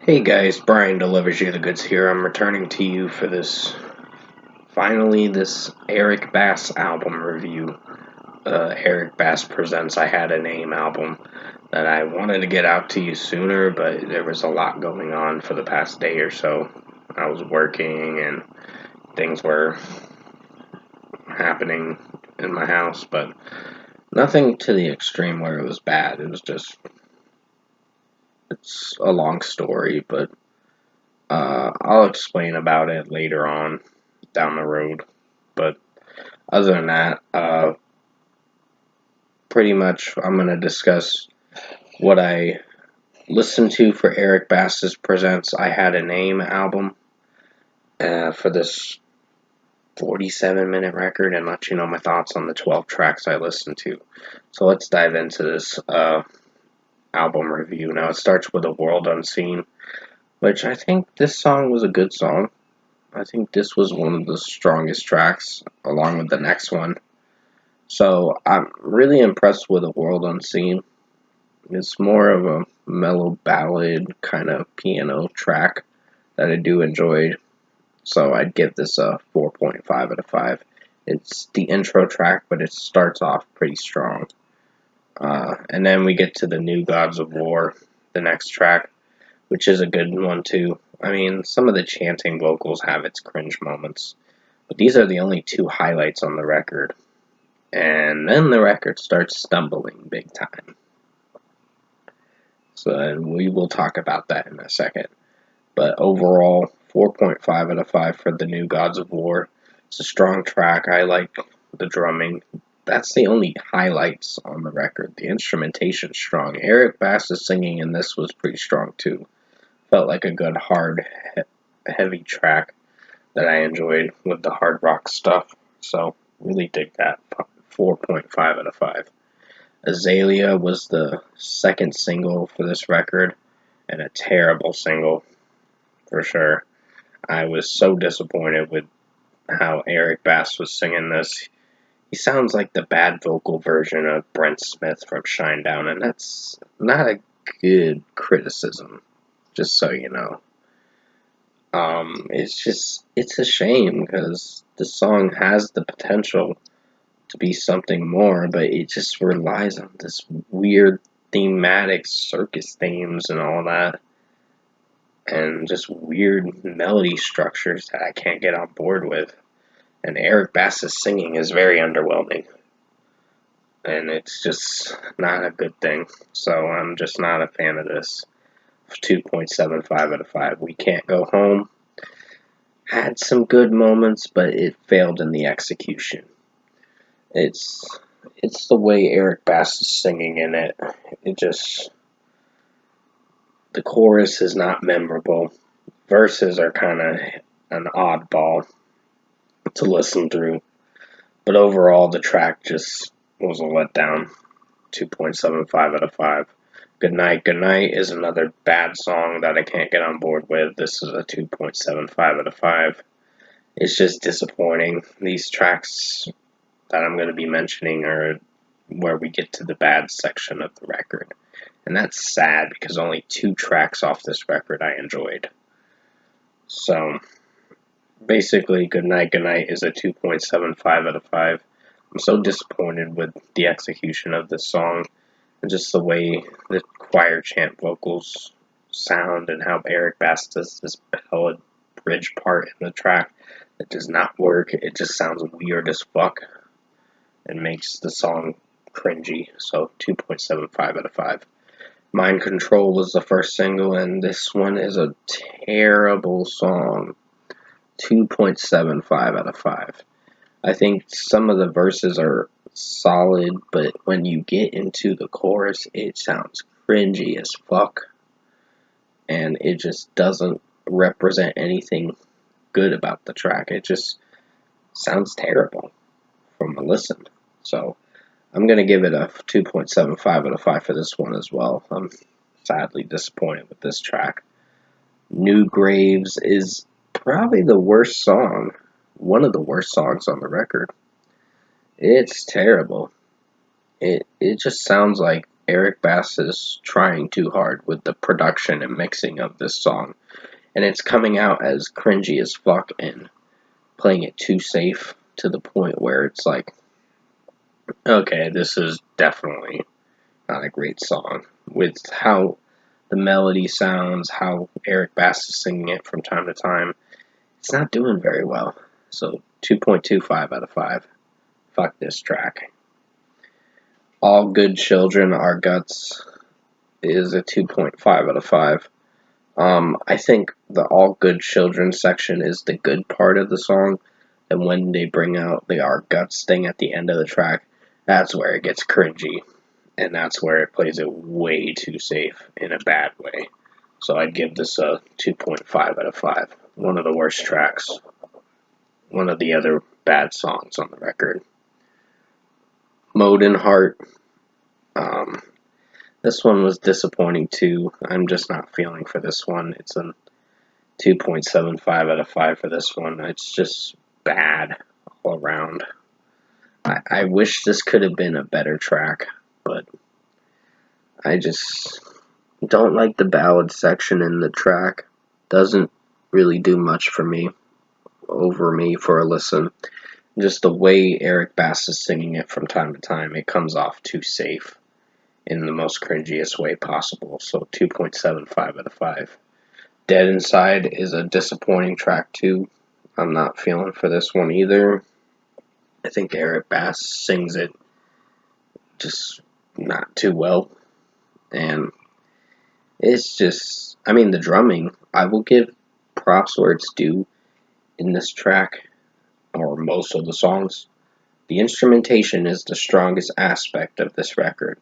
Hey guys, Brian delivers you the goods here. I'm returning to you for this Eric Bass album review. Eric Bass Presents I Had a Name album that I wanted to get out to you sooner, but there was a lot going on for the past day or so. I was working and things were happening in my house, but nothing to the extreme where it was bad. It's a long story, but I'll explain about it later on down the road. But other than that, pretty much I'm going to discuss what I listened to for Eric Bass's Presents I Had a Name album for this 47-minute record and let you know my thoughts on the 12 tracks I listened to. So let's dive into this album review. Now it starts with A World Unseen, which I think this song was a good song. I think this was one of the strongest tracks along with the next one. So I'm really impressed with A World Unseen. It's more of a mellow ballad kind of piano track that I do enjoy. So I'd give this a 4.5 out of 5. It's the intro track, but it starts off pretty strong. And then we get to the New Gods of War, the next track, which is a good one too. I mean, some of the chanting vocals have its cringe moments, but these are the only two highlights on the record. And then the record starts stumbling big time. So we will talk about that in a second. But overall, 4.5 out of 5 for the New Gods of War. It's a strong track. I like the drumming. That's the only highlights on the record. The instrumentation's strong. Eric Bass's singing in this was pretty strong too. Felt like a good, hard, heavy track that I enjoyed with the hard rock stuff. So, really dig that. 4.5 out of 5. Azalea was the second single for this record, and a terrible single, for sure. I was so disappointed with how Eric Bass was singing this. He sounds like the bad vocal version of Brent Smith from Shinedown, and that's not a good criticism, just so you know. It's a shame because the song has the potential to be something more, but it just relies on this weird thematic circus themes and all that, and just weird melody structures that I can't get on board with. And Eric Bass's singing is very underwhelming, and it's just not a good thing. So I'm just not a fan of this. 2.75 out of 5. We Can't Go Home had some good moments, but it failed in the execution. It's the way Eric Bass is singing in it. The chorus is not memorable. Verses are kind of an oddball to listen through. But overall, the track just was a letdown. 2.75 out of 5. Good Night is another bad song that I can't get on board with. This is a 2.75 out of 5. It's just disappointing. These tracks that I'm going to be mentioning are where we get to the bad section of the record. And that's sad because only 2 tracks off this record I enjoyed. So, basically, Good Night is a 2.75 out of 5. I'm so disappointed with the execution of this song and just the way the choir chant vocals sound and how Eric Bass does this ballad bridge part in the track. It does not work. It just sounds weird as fuck and makes the song cringy. So 2.75 out of 5. Mind Control was the first single, and this one is a terrible song. 2.75 out of 5. I think some of the verses are solid, but when you get into the chorus, it sounds cringy as fuck. And it just doesn't represent anything good about the track. It just sounds terrible from a listen. So I'm going to give it a 2.75 out of 5 for this one as well. I'm sadly disappointed with this track. New Graves is probably the worst song, one of the worst songs on the record. It's terrible. It just sounds like Eric Bass is trying too hard with the production and mixing of this song, and it's coming out as cringy as fuck and playing it too safe to the point where it's like, okay, this is definitely not a great song. With how the melody sounds, how Eric Bass is singing it from time to time, it's not doing very well. So 2.25 out of 5. Fuck this track. All Good Children Are Guts is a 2.5 out of 5. I think the All Good Children section is the good part of the song, and when they bring out the Our Guts thing at the end of the track, that's where it gets cringy, and that's where it plays it way too safe in a bad way. So I'd give this a 2.5 out of 5. One of the worst tracks. One of the other bad songs on the record. Mode and Heart. This one was disappointing too. I'm just not feeling for this one. It's a 2.75 out of 5 for this one. It's just bad all around. I wish this could have been a better track, but I just don't like the ballad section in the track. Doesn't really do much for me, for a listen. Just the way Eric Bass is singing it from time to time, it comes off too safe in the most cringiest way possible. So 2.75 out of 5. Dead Inside is a disappointing track too. I'm not feeling for this one either. I think Eric Bass sings it just not too well. And it's just, I mean, the drumming, I will give props where it's due in this track, or most of the songs. The instrumentation is the strongest aspect of this record.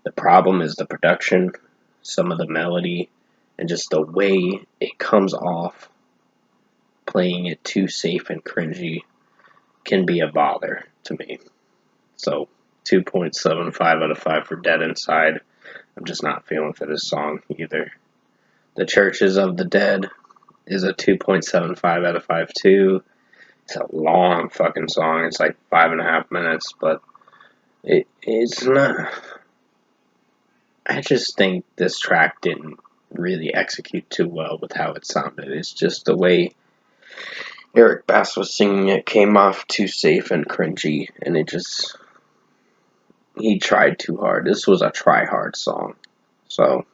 The problem is the production, some of the melody, and just the way it comes off. Playing it too safe and cringy can be a bother to me. So 2.75 out of 5 for Dead Inside. I'm just not feeling for this song either. The Churches of the Dead is a 2.75 out of 5 too. It's a long fucking song. It's like 5.5 minutes, but it's not. I just think this track didn't really execute too well with how it sounded. It's just the way Eric Bass was singing it came off too safe and cringy, and he tried too hard. This was a try hard song. So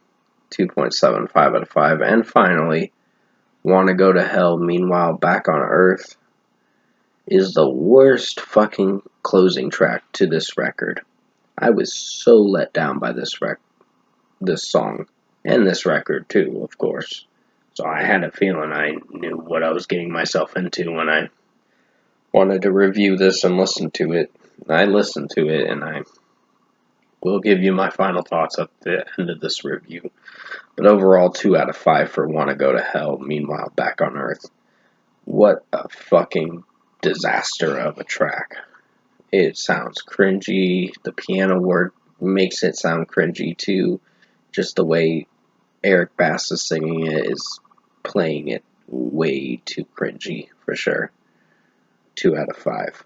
2.75 out of 5. And finally, Wanna Go to Hell, Meanwhile Back on Earth is the worst fucking closing track to this record. I was so let down by this song, and this record too, of course. So I had a feeling I knew what I was getting myself into when I wanted to review this and listen to it. I listened to it, and I will give you my final thoughts at the end of this review. But overall, 2 out of 5 for Wanna Go to Hell, Meanwhile Back on Earth. What a fucking disaster of a track. It sounds cringy. The piano work makes it sound cringy too. Just the way Eric Bass is singing it is playing it way too cringy, for sure. 2 out of 5.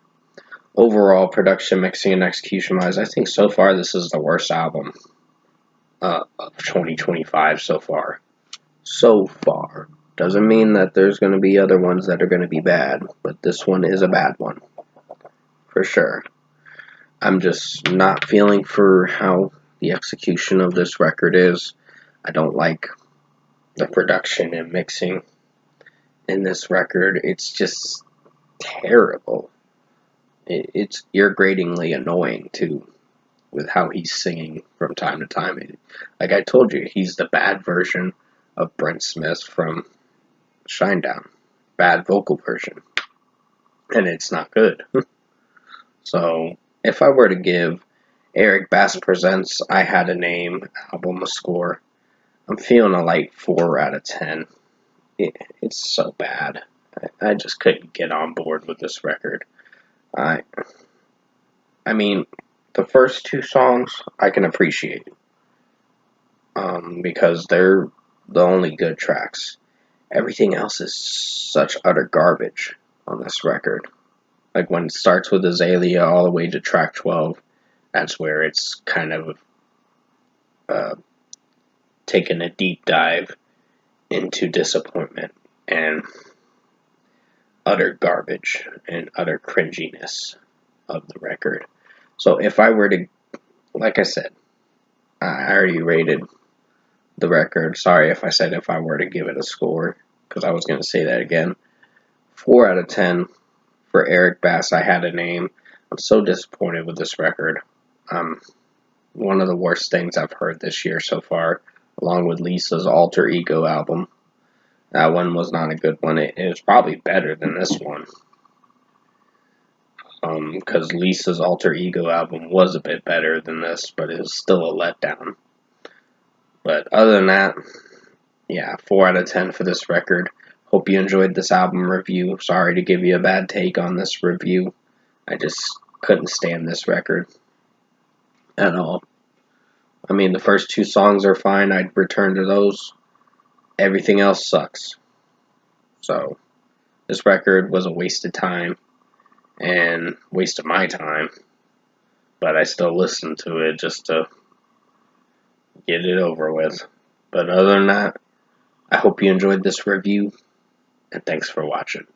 Overall, production, mixing, and execution-wise, I think so far this is the worst album of 2025 so far. So far. Doesn't mean that there's going to be other ones that are going to be bad, but this one is a bad one. For sure. I'm just not feeling for how the execution of this record is. I don't like the production and mixing in this record. It's just terrible. It's irritatingly annoying too, with how he's singing from time to time. Like I told you, he's the bad version of Brent Smith from Shinedown. Bad vocal version. And it's not good. So, if I were to give Eric Bass Presents I Had a Name album a score, I'm feeling a light 4 out of 10. It's so bad. I just couldn't get on board with this record. I mean, the first 2 songs I can appreciate, because they're the only good tracks. Everything else is such utter garbage on this record. Like when it starts with Azalea all the way to track 12, that's where it's kind of uh, taking a deep dive into disappointment and utter garbage and utter cringiness of the record. So if I were to, like I said, I already rated the record. Sorry if I said if I were to give it a score, because I was going to say that again. 4 out of 10 for Eric Bass. I Had a Name. I'm so disappointed with this record. One of the worst things I've heard this year so far, along with Lisa's Alter Ego album. That one was not a good one. It was probably better than this one. Because Lisa's Alter Ego album was a bit better than this, but it was still a letdown. But other than that, yeah, 4 out of 10 for this record. Hope you enjoyed this album review. Sorry to give you a bad take on this review. I just couldn't stand this record at all. I mean, the first 2 songs are fine. I'd return to those. Everything else sucks. So, this record was a waste of time and waste of my time. But I still listen to it just to get it over with. But other than that, I hope you enjoyed this review, and thanks for watching.